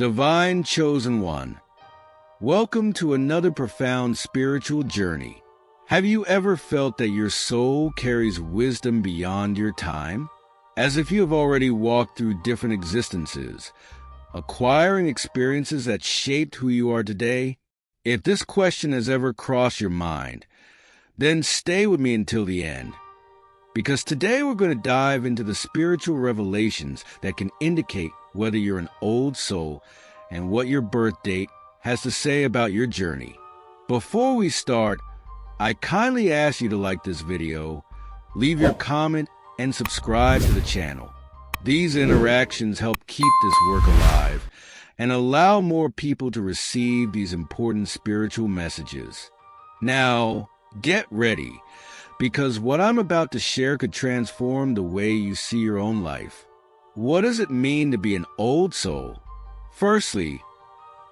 Divine Chosen One, welcome to another profound spiritual journey. Have you ever felt that your soul carries wisdom beyond your time? As if you have already walked through different existences, acquiring experiences that shaped who you are today? If this question has ever crossed your mind, then stay with me until the end. Because today we're going to dive into the spiritual revelations that can indicate whether you're an old soul and what your birth date has to say about your journey. Before we start, I kindly ask you to like this video, leave your comment, and subscribe to the channel. These interactions help keep this work alive and allow more people to receive these important spiritual messages. Now, get ready, because what I'm about to share could transform the way you see your own life. What does it mean to be an old soul? Firstly,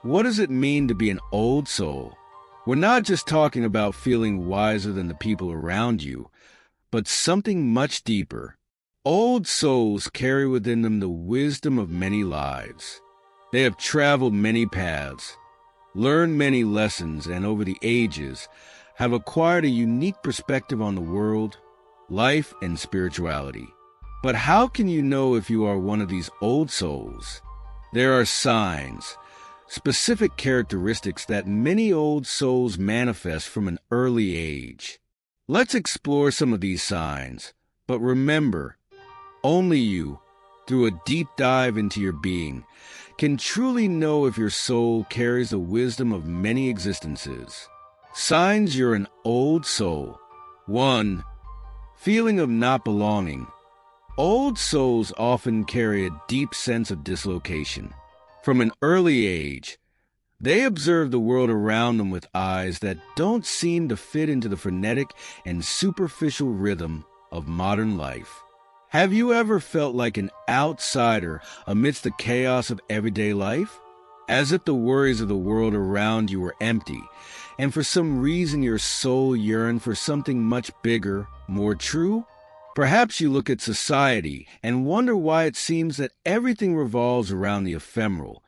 what does it mean to be an old soul? We're not just talking about feeling wiser than the people around you, but something much deeper. Old souls carry within them the wisdom of many lives. They have traveled many paths, learned many lessons, and over the ages have acquired a unique perspective on the world, life, and spirituality. But how can you know if you are one of these old souls? There are signs, specific characteristics that many old souls manifest from an early age. Let's explore some of these signs, but remember, only you, through a deep dive into your being, can truly know if your soul carries the wisdom of many existences. Signs you're an old soul. 1. Feeling of not belonging. Old souls often carry a deep sense of dislocation. From an early age, they observe the world around them with eyes that don't seem to fit into the frenetic and superficial rhythm of modern life. Have you ever felt like an outsider amidst the chaos of everyday life? As if the worries of the world around you were empty, and for some reason your soul yearned for something much bigger, more true? Perhaps you look at society and wonder why it seems that everything revolves around the ephemeral,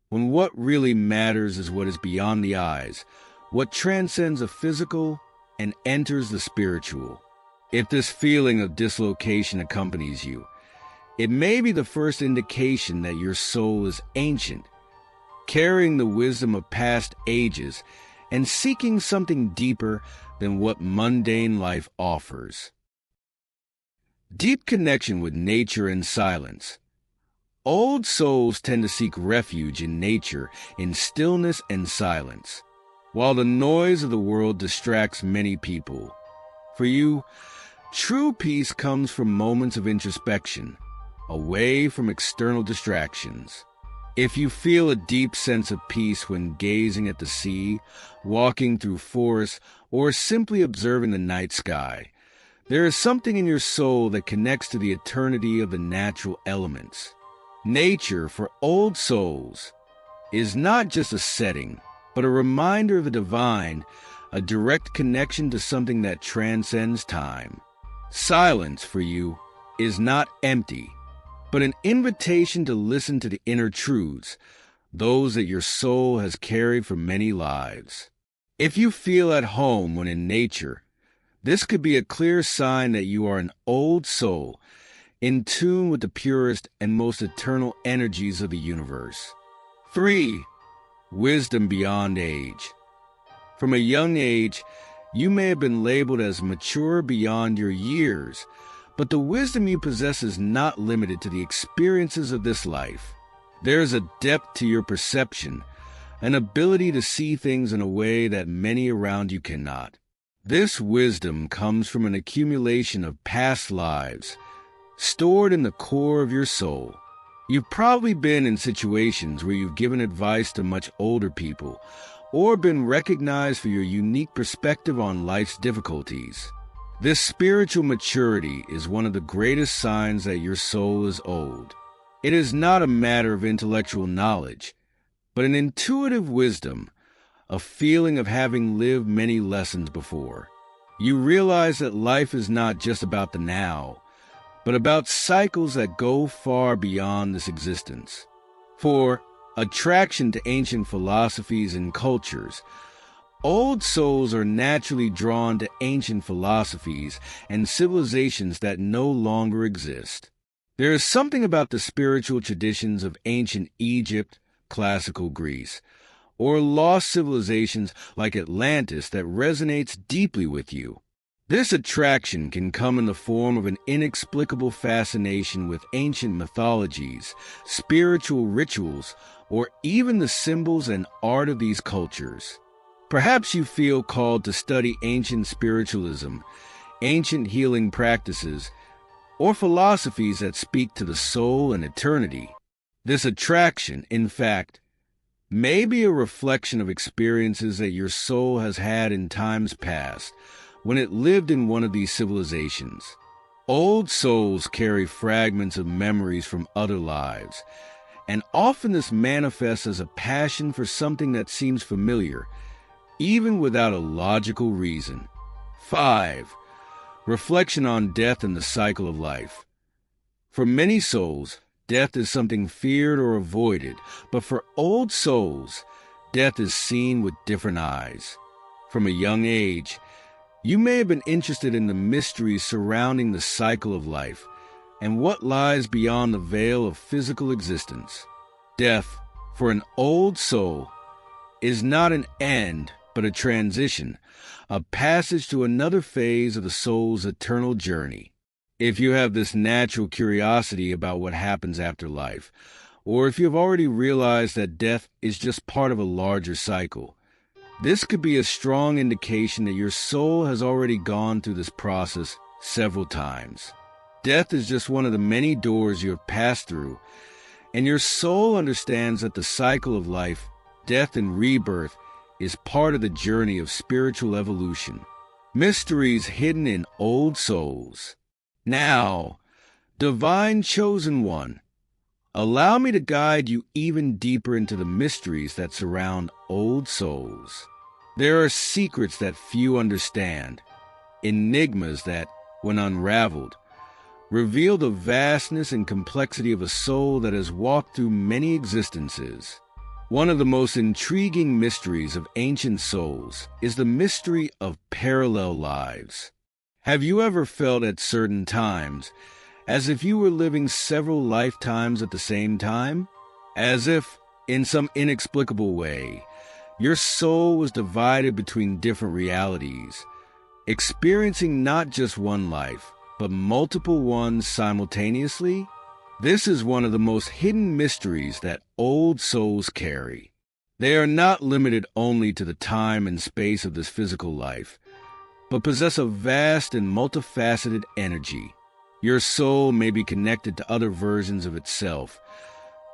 when what really matters is what is beyond the eyes, what transcends the physical and enters the spiritual. If this feeling of dislocation accompanies you, it may be the first indication that your soul is ancient, carrying the wisdom of past ages and seeking something deeper than what mundane life offers. Deep connection with nature and silence. Old souls tend to seek refuge in nature, in stillness and silence, while the noise of the world distracts many people. For you, true peace comes from moments of introspection, away from external distractions. If you feel a deep sense of peace when gazing at the sea, walking through forests, or simply observing the night sky, there is something in your soul that connects to the eternity of the natural elements. Nature, for old souls, is not just a setting, but a reminder of the divine, a direct connection to something that transcends time. Silence, for you, is not empty, but an invitation to listen to the inner truths, those that your soul has carried for many lives. If you feel at home when in nature, this could be a clear sign that you are an old soul, in tune with the purest and most eternal energies of the universe. 3. Wisdom beyond age. From a young age, you may have been labeled as mature beyond your years, but the wisdom you possess is not limited to the experiences of this life. There is a depth to your perception, an ability to see things in a way that many around you cannot. This wisdom comes from an accumulation of past lives, stored in the core of your soul. You've probably been in situations where you've given advice to much older people, or been recognized for your unique perspective on life's difficulties. This spiritual maturity is one of the greatest signs that your soul is old. It is not a matter of intellectual knowledge, but an intuitive wisdom, a feeling of having lived many lessons before. You realize that life is not just about the now, but about cycles that go far beyond this existence. For attraction to ancient philosophies and cultures. Old souls are naturally drawn to ancient philosophies and civilizations that no longer exist. There is something about the spiritual traditions of ancient Egypt, classical Greece, or lost civilizations like Atlantis that resonates deeply with you. This attraction can come in the form of an inexplicable fascination with ancient mythologies, spiritual rituals, or even the symbols and art of these cultures. Perhaps you feel called to study ancient spiritualism, ancient healing practices, or philosophies that speak to the soul and eternity. This attraction, in fact, may be a reflection of experiences that your soul has had in times past when it lived in one of these civilizations. Old souls carry fragments of memories from other lives, and often this manifests as a passion for something that seems familiar, even without a logical reason. 5. Reflection on death and the cycle of life. For many souls, death is something feared or avoided, but for old souls, death is seen with different eyes. From a young age, you may have been interested in the mysteries surrounding the cycle of life and what lies beyond the veil of physical existence. Death, for an old soul, is not an end, but a transition, a passage to another phase of the soul's eternal journey. If you have this natural curiosity about what happens after life, or if you have already realized that death is just part of a larger cycle, this could be a strong indication that your soul has already gone through this process several times. Death is just one of the many doors you have passed through, and your soul understands that the cycle of life, death, and rebirth is part of the journey of spiritual evolution. Mysteries hidden in old souls. Now, Divine Chosen One, allow me to guide you even deeper into the mysteries that surround old souls. There are secrets that few understand, enigmas that, when unraveled, reveal the vastness and complexity of a soul that has walked through many existences. One of the most intriguing mysteries of ancient souls is the mystery of parallel lives. Have you ever felt at certain times as if you were living several lifetimes at the same time? As if, in some inexplicable way, your soul was divided between different realities, experiencing not just one life, but multiple ones simultaneously? This is one of the most hidden mysteries that old souls carry. They are not limited only to the time and space of this physical life, but possess a vast and multifaceted energy. Your soul may be connected to other versions of itself,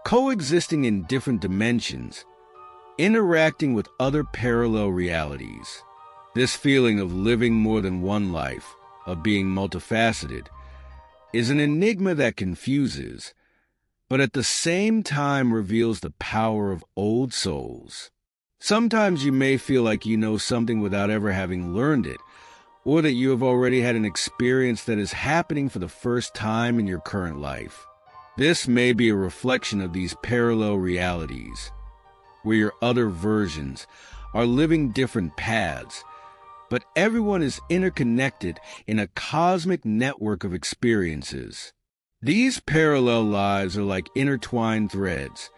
coexisting in different dimensions, interacting with other parallel realities. This feeling of living more than one life, of being multifaceted, is an enigma that confuses, but at the same time reveals the power of old souls. Sometimes you may feel like you know something without ever having learned it, or that you have already had an experience that is happening for the first time in your current life. This may be a reflection of these parallel realities, where your other versions are living different paths, but everyone is interconnected in a cosmic network of experiences. These parallel lives are like intertwined threads,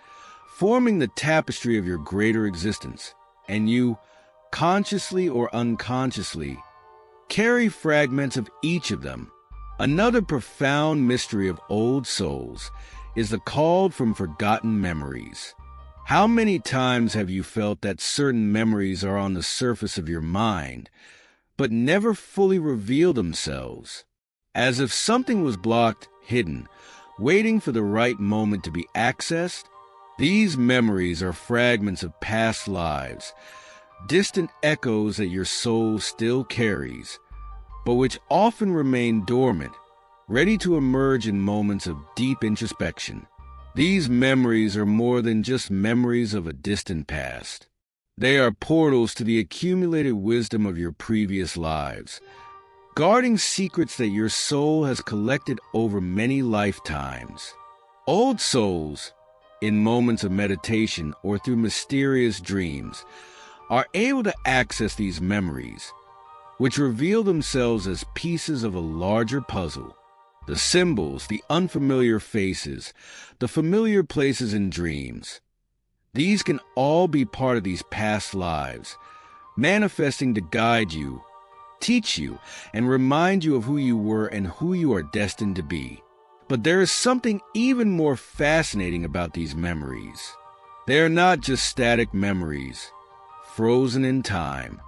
forming the tapestry of your greater existence, and you, consciously or unconsciously, carry fragments of each of them. Another profound mystery of old souls is the called from forgotten memories. How many times have you felt that certain memories are on the surface of your mind, but never fully reveal themselves? As if something was blocked, hidden, waiting for the right moment to be accessed? These memories are fragments of past lives, distant echoes that your soul still carries, but which often remain dormant, ready to emerge in moments of deep introspection. These memories are more than just memories of a distant past. They are portals to the accumulated wisdom of your previous lives, guarding secrets that your soul has collected over many lifetimes. Old souls, in moments of meditation or through mysterious dreams, are able to access these memories, which reveal themselves as pieces of a larger puzzle. The symbols, the unfamiliar faces, the familiar places in dreams. These can all be part of these past lives, manifesting to guide you, teach you, and remind you of who you were and who you are destined to be. But there is something even more fascinating about these memories. They are not just static memories, frozen in time.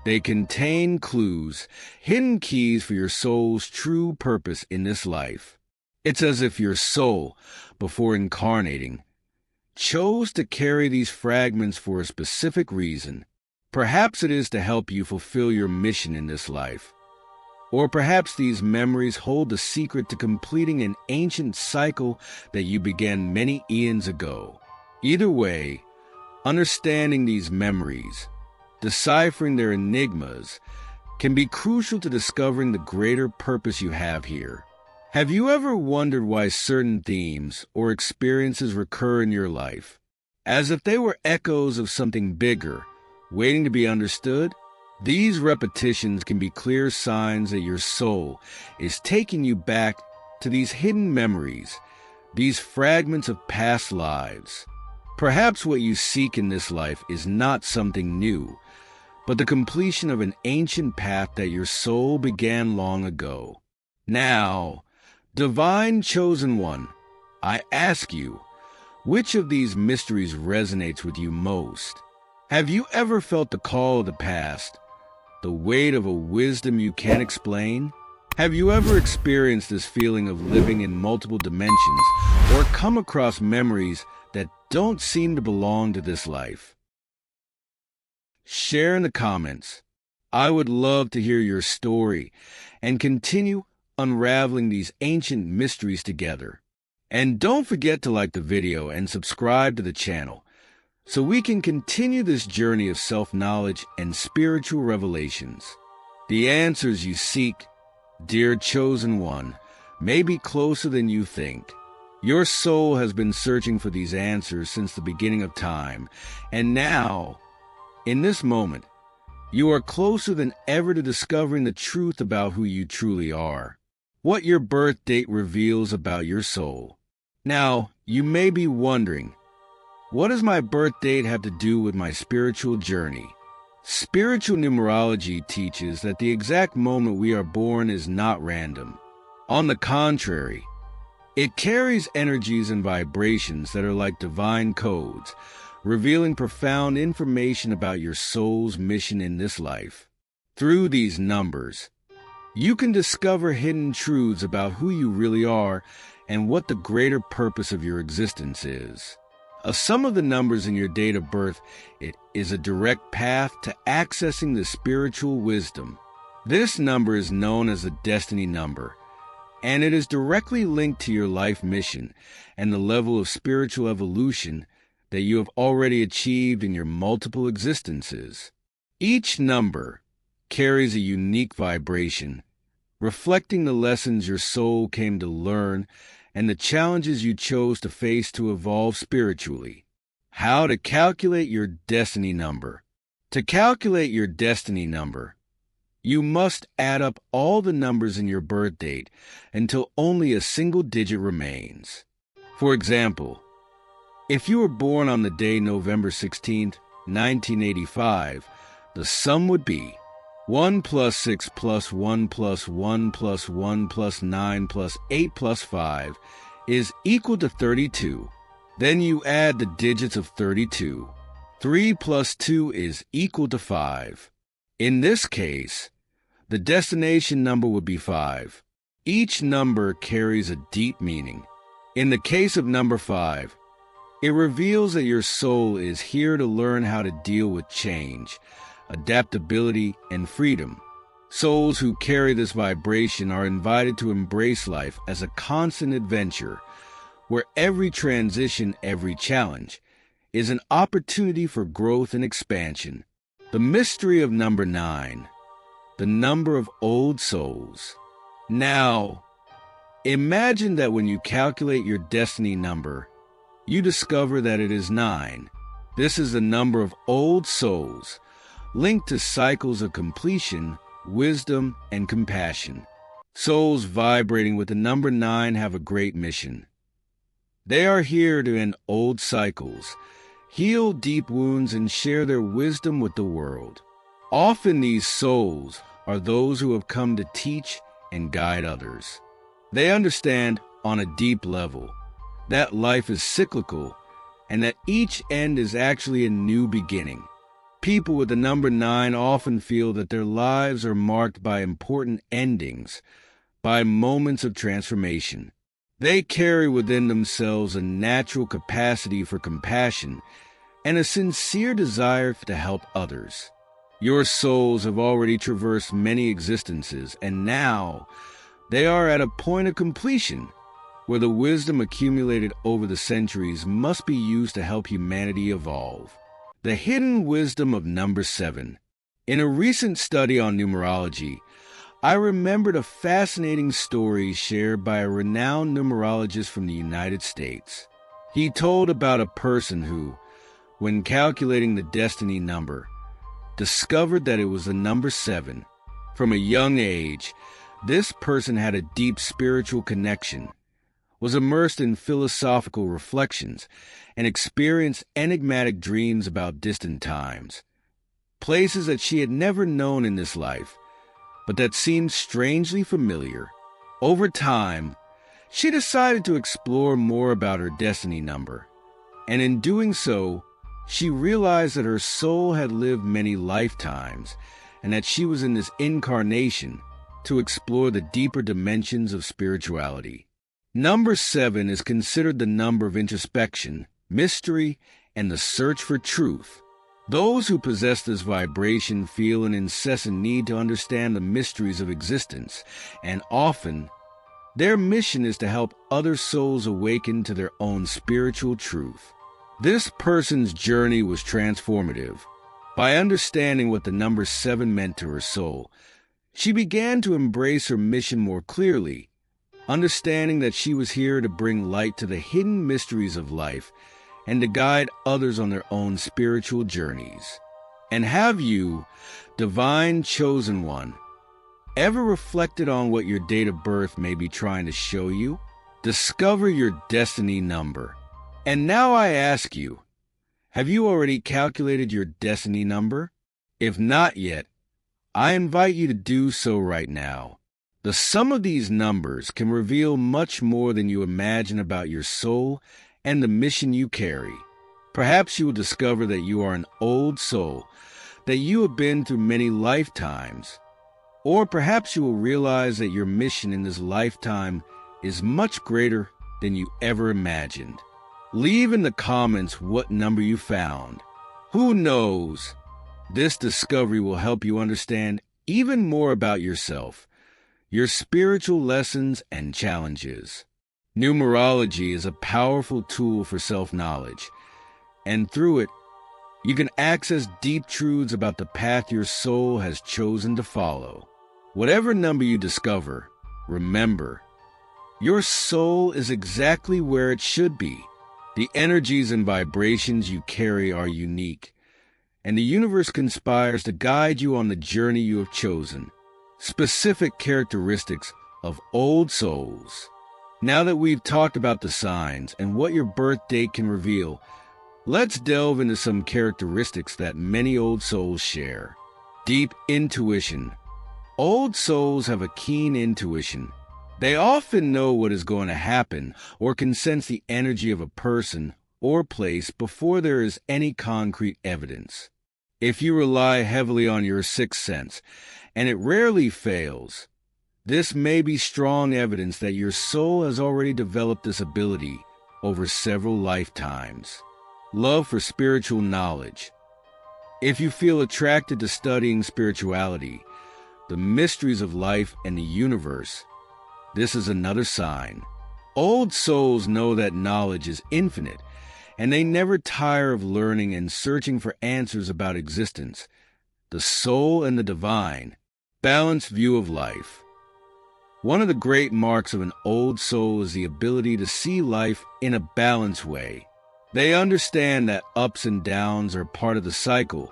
They contain clues, hidden keys for your soul's true purpose in this life. It's as if your soul, before incarnating, chose to carry these fragments for a specific reason. Perhaps it is to help you fulfill your mission in this life. Or perhaps these memories hold the secret to completing an ancient cycle that you began many eons ago. Either way, understanding these memories, deciphering their enigmas, can be crucial to discovering the greater purpose you have here. Have you ever wondered why certain themes or experiences recur in your life, as if they were echoes of something bigger, waiting to be understood? These repetitions can be clear signs that your soul is taking you back to these hidden memories, these fragments of past lives. Perhaps what you seek in this life is not something new, but the completion of an ancient path that your soul began long ago. Now, Divine Chosen One, I ask you, which of these mysteries resonates with you most? Have you ever felt the call of the past, the weight of a wisdom you can't explain? Have you ever experienced this feeling of living in multiple dimensions or come across memories that don't seem to belong to this life? Share in the comments. I would love to hear your story and continue unraveling these ancient mysteries together. And don't forget to like the video and subscribe to the channel so we can continue this journey of self-knowledge and spiritual revelations. The answers you seek, dear Chosen One, may be closer than you think. Your soul has been searching for these answers since the beginning of time, and now, in this moment, you are closer than ever to discovering the truth about who you truly are, what your birth date reveals about your soul. Now, you may be wondering, what does my birth date have to do with my spiritual journey? Spiritual numerology teaches that the exact moment we are born is not random. On the contrary, it carries energies and vibrations that are like divine codes, revealing profound information about your soul's mission in this life. Through these numbers, you can discover hidden truths about who you really are and what the greater purpose of your existence is. A sum of the numbers in your date of birth, it is a direct path to accessing the spiritual wisdom. This number is known as the destiny number, and it is directly linked to your life mission and the level of spiritual evolution that you have already achieved in your multiple existences. Each number carries a unique vibration, reflecting the lessons your soul came to learn and the challenges you chose to face to evolve spiritually. How to calculate your destiny number. To calculate your destiny number, you must add up all the numbers in your birth date until only a single digit remains. For example, if you were born on the day November 16th, 1985, the sum would be 1 plus 6 plus 1 plus 1 plus 1 plus 9 plus 8 plus 5 is equal to 32. Then you add the digits of 32. 3 plus 2 is equal to 5. In this case, the destination number would be 5. Each number carries a deep meaning. In the case of number 5, it reveals that your soul is here to learn how to deal with change, adaptability, and freedom. Souls who carry this vibration are invited to embrace life as a constant adventure, where every transition, every challenge, is an opportunity for growth and expansion. The mystery of number 9, the number of old souls. Now, imagine that when you calculate your destiny number, you discover that it is 9. This is the number of old souls, linked to cycles of completion, wisdom, and compassion. Souls vibrating with the number 9 have a great mission. They are here to end old cycles, heal deep wounds, and share their wisdom with the world. Often these souls are those who have come to teach and guide others. They understand on a deep level that life is cyclical and that each end is actually a new beginning. People with the number 9 often feel that their lives are marked by important endings, by moments of transformation. They carry within themselves a natural capacity for compassion and a sincere desire to help others. Your souls have already traversed many existences, and now they are at a point of completion where the wisdom accumulated over the centuries must be used to help humanity evolve. The hidden wisdom of number 7. In a recent study on numerology, I remembered a fascinating story shared by a renowned numerologist from the United States. He told about a person who, when calculating the destiny number, discovered that it was the number 7. From a young age, this person had a deep spiritual connection, was immersed in philosophical reflections, and experienced enigmatic dreams about distant times, places that she had never known in this life, but that seemed strangely familiar. Over time, she decided to explore more about her destiny number, and in doing so, she realized that her soul had lived many lifetimes and that she was in this incarnation to explore the deeper dimensions of spirituality. Number 7 is considered the number of introspection, mystery, and the search for truth. Those who possess this vibration feel an incessant need to understand the mysteries of existence, and often, their mission is to help other souls awaken to their own spiritual truth. This person's journey was transformative. By understanding what the number 7 meant to her soul, she began to embrace her mission more clearly, understanding that she was here to bring light to the hidden mysteries of life and to guide others on their own spiritual journeys. And have you, divine chosen one, ever reflected on what your date of birth may be trying to show you? Discover your destiny number. And now I ask you, have you already calculated your destiny number? If not yet, I invite you to do so right now. The sum of these numbers can reveal much more than you imagine about your soul and the mission you carry. Perhaps you will discover that you are an old soul, that you have been through many lifetimes. Or perhaps you will realize that your mission in this lifetime is much greater than you ever imagined. Leave in the comments what number you found. Who knows? This discovery will help you understand even more about yourself, your spiritual lessons and challenges. Numerology is a powerful tool for self-knowledge, and through it, you can access deep truths about the path your soul has chosen to follow. Whatever number you discover, remember, your soul is exactly where it should be. The energies and vibrations you carry are unique, and the universe conspires to guide you on the journey you have chosen. Specific characteristics of old souls. Now that we've talked about the signs and what your birth date can reveal, let's delve into some characteristics that many old souls share. Deep intuition. Old souls have a keen intuition. They often know what is going to happen or can sense the energy of a person or place before there is any concrete evidence. If you rely heavily on your sixth sense, and it rarely fails, this may be strong evidence that your soul has already developed this ability over several lifetimes. Love for spiritual knowledge. If you feel attracted to studying spirituality, the mysteries of life and the universe, this is another sign. Old souls know that knowledge is infinite, and they never tire of learning and searching for answers about existence, the soul and the divine. Balanced view of life. One of the great marks of an old soul is the ability to see life in a balanced way. They understand that ups and downs are part of the cycle,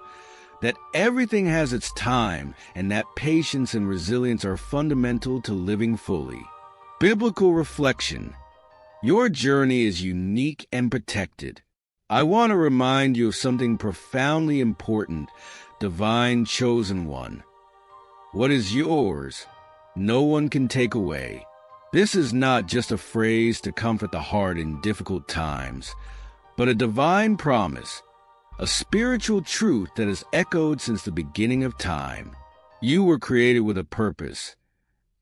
that everything has its time, and that patience and resilience are fundamental to living fully. Biblical reflection. Your journey is unique and protected. I want to remind you of something profoundly important, divine chosen one. What is yours, no one can take away. This is not just a phrase to comfort the heart in difficult times, but a divine promise, a spiritual truth that has echoed since the beginning of time. You were created with a purpose,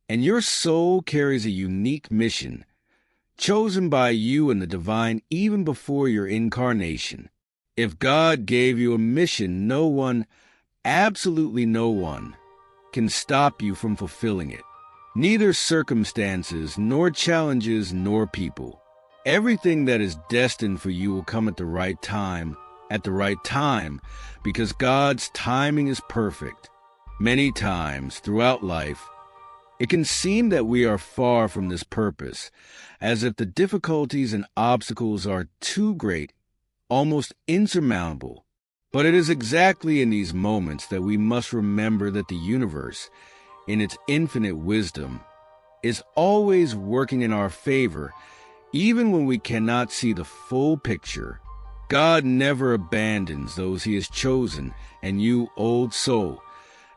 and your soul carries a unique mission, chosen by you and the divine even before your incarnation. If God gave you a mission, no one, absolutely no one, can stop you from fulfilling it. Neither circumstances, nor challenges, nor people. Everything that is destined for you will come at the right time, because God's timing is perfect. Many times throughout life, it can seem that we are far from this purpose, as if the difficulties and obstacles are too great, almost insurmountable. But it is exactly in these moments that we must remember that the universe, in its infinite wisdom, is always working in our favor, even when we cannot see the full picture. God never abandons those he has chosen, and you, old soul,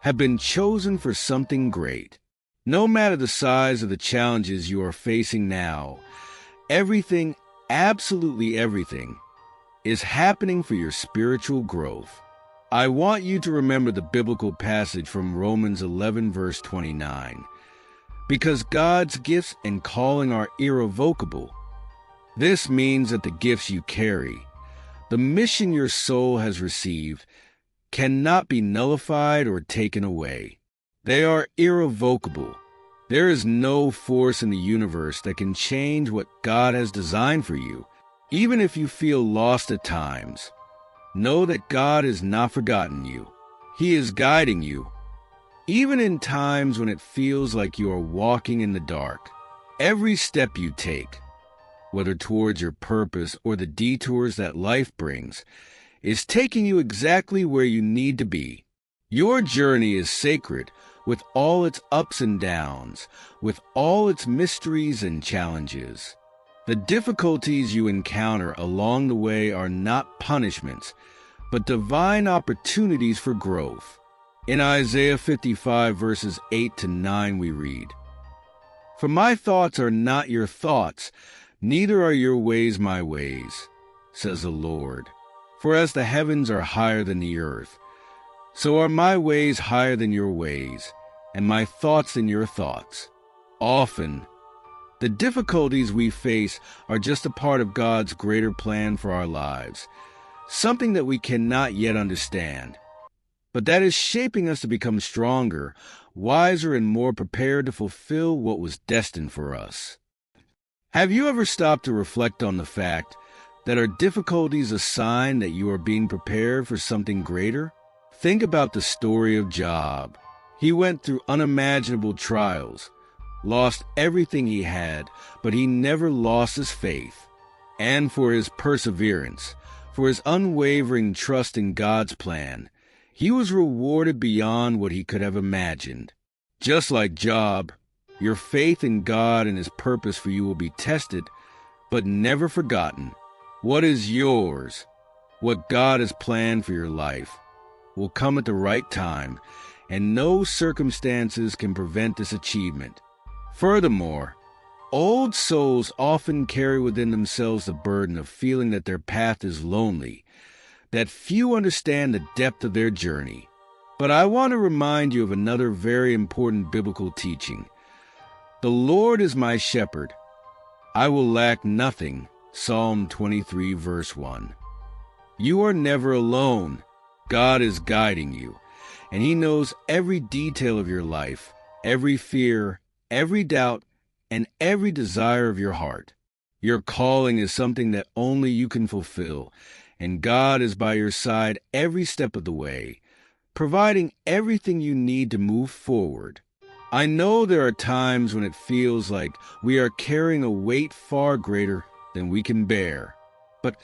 have been chosen for something great. No matter the size of the challenges you are facing now, everything, absolutely everything, is happening for your spiritual growth. I want you to remember the biblical passage from Romans 11, verse 29. Because God's gifts and calling are irrevocable. This means that the gifts you carry, the mission your soul has received, cannot be nullified or taken away. They are irrevocable. There is no force in the universe that can change what God has designed for you. Even if you feel lost at times, know that God has not forgotten you. He is guiding you. Even in times when it feels like you are walking in the dark, every step you take, whether towards your purpose or the detours that life brings, is taking you exactly where you need to be. Your journey is sacred, with all its ups and downs, with all its mysteries and challenges. The difficulties you encounter along the way are not punishments, but divine opportunities for growth. In Isaiah 55, verses 8 to 9, we read, "For my thoughts are not your thoughts, neither are your ways my ways, says the Lord. For as the heavens are higher than the earth, so are my ways higher than your ways, and my thoughts than your thoughts." Often, the difficulties we face are just a part of God's greater plan for our lives, something that we cannot yet understand, but that is shaping us to become stronger, wiser, and more prepared to fulfill what was destined for us. Have you ever stopped to reflect on the fact that are difficulties a sign that you are being prepared for something greater? Think about the story of Job. He went through unimaginable trials, lost everything he had, but he never lost his faith. And for his perseverance, for his unwavering trust in God's plan, he was rewarded beyond what he could have imagined. Just like Job, your faith in God and his purpose for you will be tested, but never forgotten. What is yours, what God has planned for your life, will come at the right time, and no circumstances can prevent this achievement. Furthermore, old souls often carry within themselves the burden of feeling that their path is lonely, that few understand the depth of their journey. But I want to remind you of another very important biblical teaching. The Lord is my shepherd. I will lack nothing. Psalm 23, verse 1. You are never alone. God is guiding you, and He knows every detail of your life, every fear, every doubt, and every desire of your heart. Your calling is something that only you can fulfill, and God is by your side every step of the way, providing everything you need to move forward. I know there are times when it feels like we are carrying a weight far greater than we can bear, but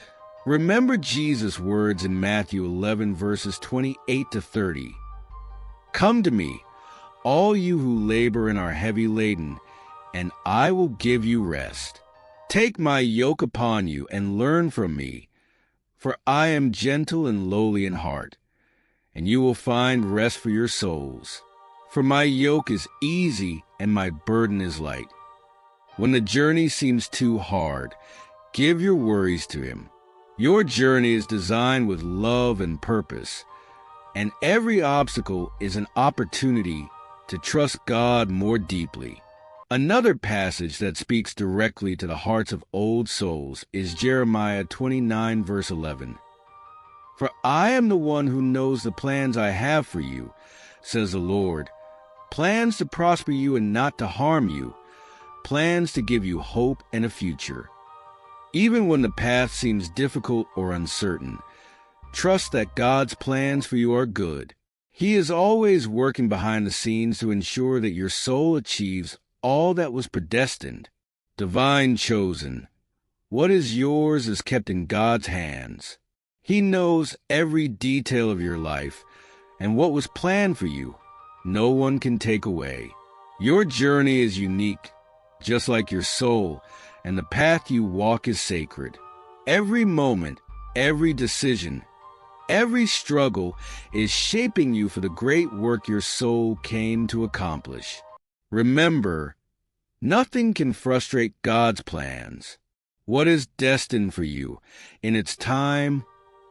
Remember Jesus' words in Matthew 11, verses 28 to 30. Come to me, all you who labor and are heavy laden, and I will give you rest. Take my yoke upon you and learn from me, for I am gentle and lowly in heart, and you will find rest for your souls. For my yoke is easy and my burden is light. When the journey seems too hard, give your worries to him. Your journey is designed with love and purpose, and every obstacle is an opportunity to trust God more deeply. Another passage that speaks directly to the hearts of old souls is Jeremiah 29, verse 11. For I am the one who knows the plans I have for you, says the Lord, plans to prosper you and not to harm you, plans to give you hope and a future. Even when the path seems difficult or uncertain, trust that God's plans for you are good. He is always working behind the scenes to ensure that your soul achieves all that was predestined. Divine chosen, what is yours is kept in God's hands. He knows every detail of your life, and what was planned for you, no one can take away. Your journey is unique, just like your soul, and the path you walk is sacred. Every moment, every decision, every struggle is shaping you for the great work your soul came to accomplish. Remember, nothing can frustrate God's plans. What is destined for you in its time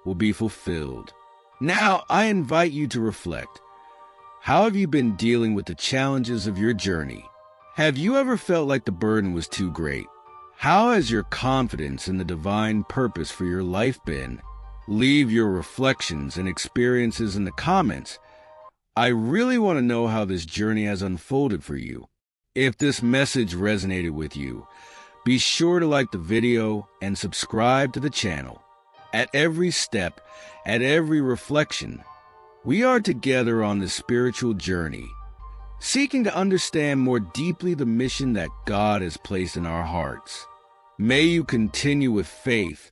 will be fulfilled. Now, I invite you to reflect. How have you been dealing with the challenges of your journey? Have you ever felt like the burden was too great? How has your confidence in the divine purpose for your life been? Leave your reflections and experiences in the comments. I really want to know how this journey has unfolded for you. If this message resonated with you, be sure to like the video and subscribe to the channel. At every step, at every reflection, we are together on this spiritual journey, seeking to understand more deeply the mission that God has placed in our hearts. May you continue with faith,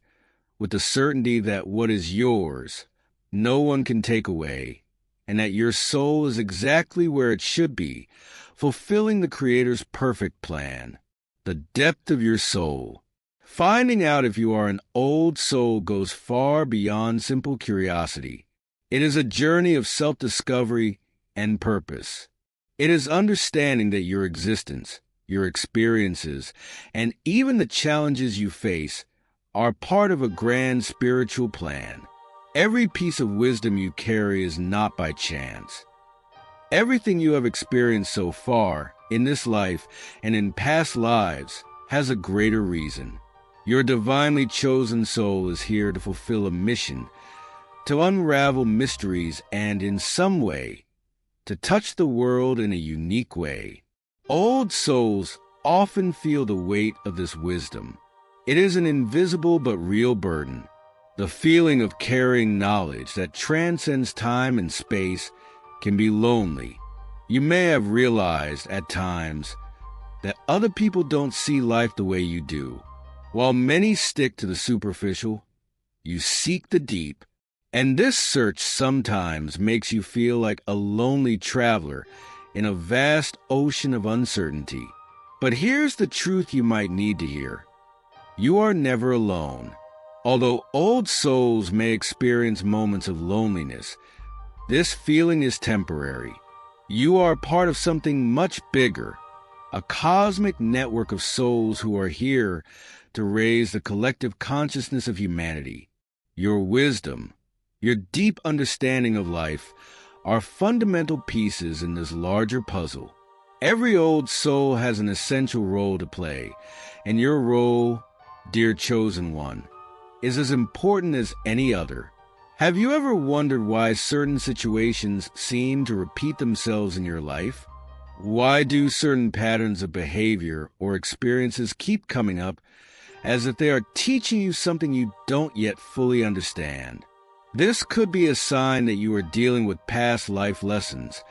with the certainty that what is yours, no one can take away, and that your soul is exactly where it should be, fulfilling the Creator's perfect plan. The depth of your soul. Finding out if you are an old soul goes far beyond simple curiosity. It is a journey of self-discovery and purpose. It is understanding that your existence, your experiences, and even the challenges you face are part of a grand spiritual plan. Every piece of wisdom you carry is not by chance. Everything you have experienced so far in this life and in past lives has a greater reason. Your divinely chosen soul is here to fulfill a mission, to unravel mysteries and, in some way, to touch the world in a unique way. Old souls often feel the weight of this wisdom. It is an invisible but real burden, the feeling of carrying knowledge that transcends time and space can be lonely. You may have realized at times that other people don't see life the way you do. While many stick to the superficial, you seek the deep, and this search sometimes makes you feel like a lonely traveler in a vast ocean of uncertainty. But here's the truth you might need to hear. You are never alone. Although old souls may experience moments of loneliness, this feeling is temporary. You are part of something much bigger, a cosmic network of souls who are here to raise the collective consciousness of humanity. Your wisdom, your deep understanding of life are fundamental pieces in this larger puzzle. Every old soul has an essential role to play, and your role, dear chosen one, is as important as any other. Have you ever wondered why certain situations seem to repeat themselves in your life? Why do certain patterns of behavior or experiences keep coming up as if they are teaching you something you don't yet fully understand? This could be a sign that you are dealing with past life lessons,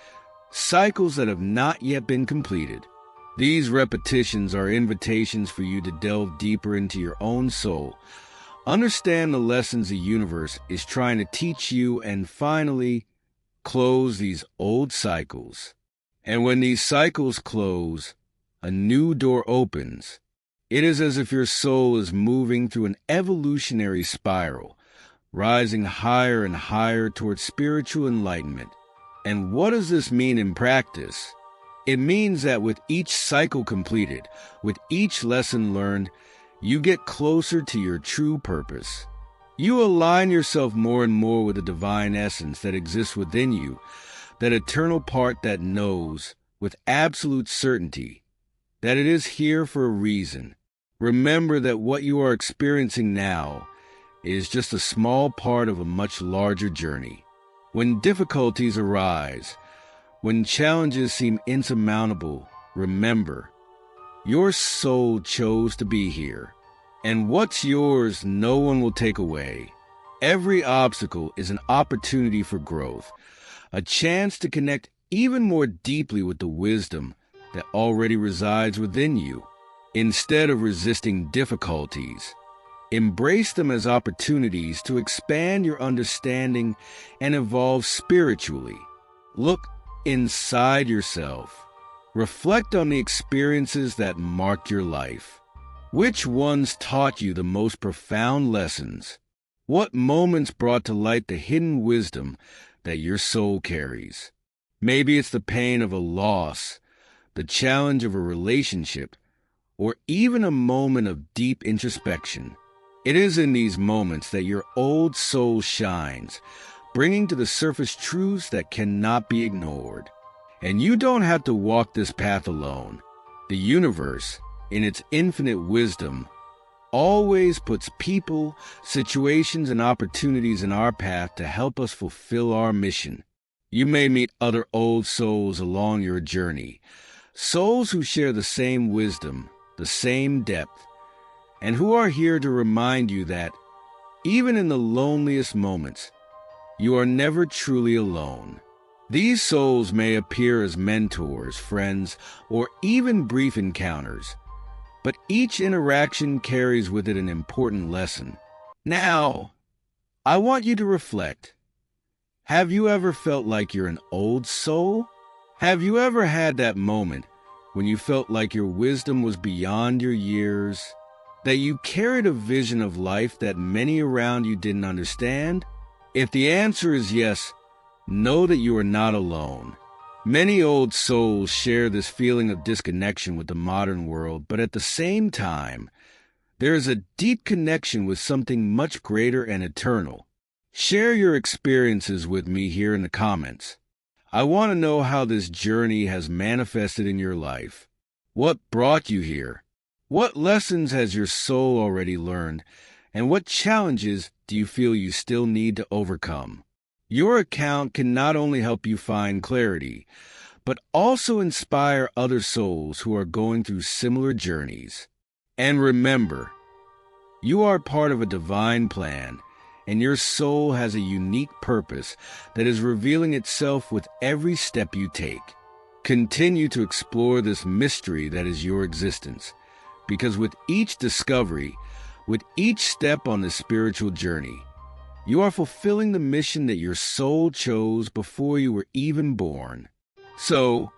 cycles that have not yet been completed. These repetitions are invitations for you to delve deeper into your own soul, Understand the lessons the universe is trying to teach you and finally close these old cycles. And when these cycles close, a new door opens. It is as if your soul is moving through an evolutionary spiral, rising higher and higher towards spiritual enlightenment. And what does this mean in practice? It means that with each cycle completed, with each lesson learned, you get closer to your true purpose. You align yourself more and more with the divine essence that exists within you, that eternal part that knows with absolute certainty that it is here for a reason. Remember that what you are experiencing now is just a small part of a much larger journey. When difficulties arise, when challenges seem insurmountable, remember, your soul chose to be here, and what's yours no one will take away. Every obstacle is an opportunity for growth, a chance to connect even more deeply with the wisdom that already resides within you. Instead of resisting difficulties, embrace them as opportunities to expand your understanding and evolve spiritually. Look inside yourself. Reflect on the experiences that marked your life. Which ones taught you the most profound lessons? What moments brought to light the hidden wisdom that your soul carries? Maybe it's the pain of a loss, the challenge of a relationship, or even a moment of deep introspection. It is in these moments that your old soul shines, bringing to the surface truths that cannot be ignored. And you don't have to walk this path alone. The universe, in its infinite wisdom, always puts people, situations, and opportunities in our path to help us fulfill our mission. You may meet other old souls along your journey, souls who share the same wisdom, the same depth, and who are here to remind you that, even in the loneliest moments, you are never truly alone. These souls may appear as mentors, friends, or even brief encounters, but each interaction carries with it an important lesson. Now, I want you to reflect. Have you ever felt like you're an old soul? Have you ever had that moment when you felt like your wisdom was beyond your years, that you carried a vision of life that many around you didn't understand? If the answer is yes, know that you are not alone. Many old souls share this feeling of disconnection with the modern world, but at the same time, there is a deep connection with something much greater and eternal. Share your experiences with me here in the comments. I want to know how this journey has manifested in your life. What brought you here? What lessons has your soul already learned? And what challenges do you feel you still need to overcome? Your account can not only help you find clarity, but also inspire other souls who are going through similar journeys. And remember, you are part of a divine plan, and your soul has a unique purpose that is revealing itself with every step you take. Continue to explore this mystery that is your existence, because with each discovery, with each step on this spiritual journey, you are fulfilling the mission that your soul chose before you were even born. So,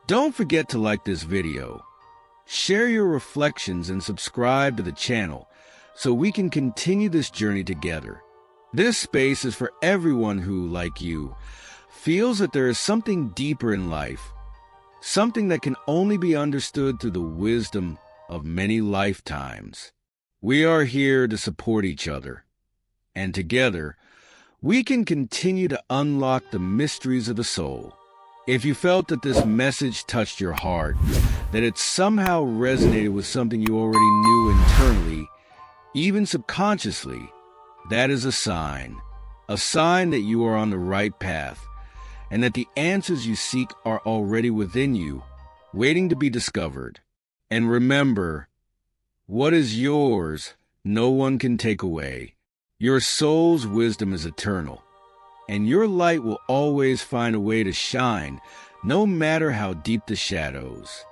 don't forget to like this video, share your reflections, and subscribe to the channel so we can continue this journey together. This space is for everyone who, like you, feels that there is something deeper in life, something that can only be understood through the wisdom of many lifetimes. We are here to support each other, and together, we can continue to unlock the mysteries of the soul. If you felt that this message touched your heart, that it somehow resonated with something you already knew internally, even subconsciously, that is a sign that you are on the right path, and that the answers you seek are already within you, waiting to be discovered. And remember, what is yours, no one can take away. Your soul's wisdom is eternal, and your light will always find a way to shine, no matter how deep the shadows.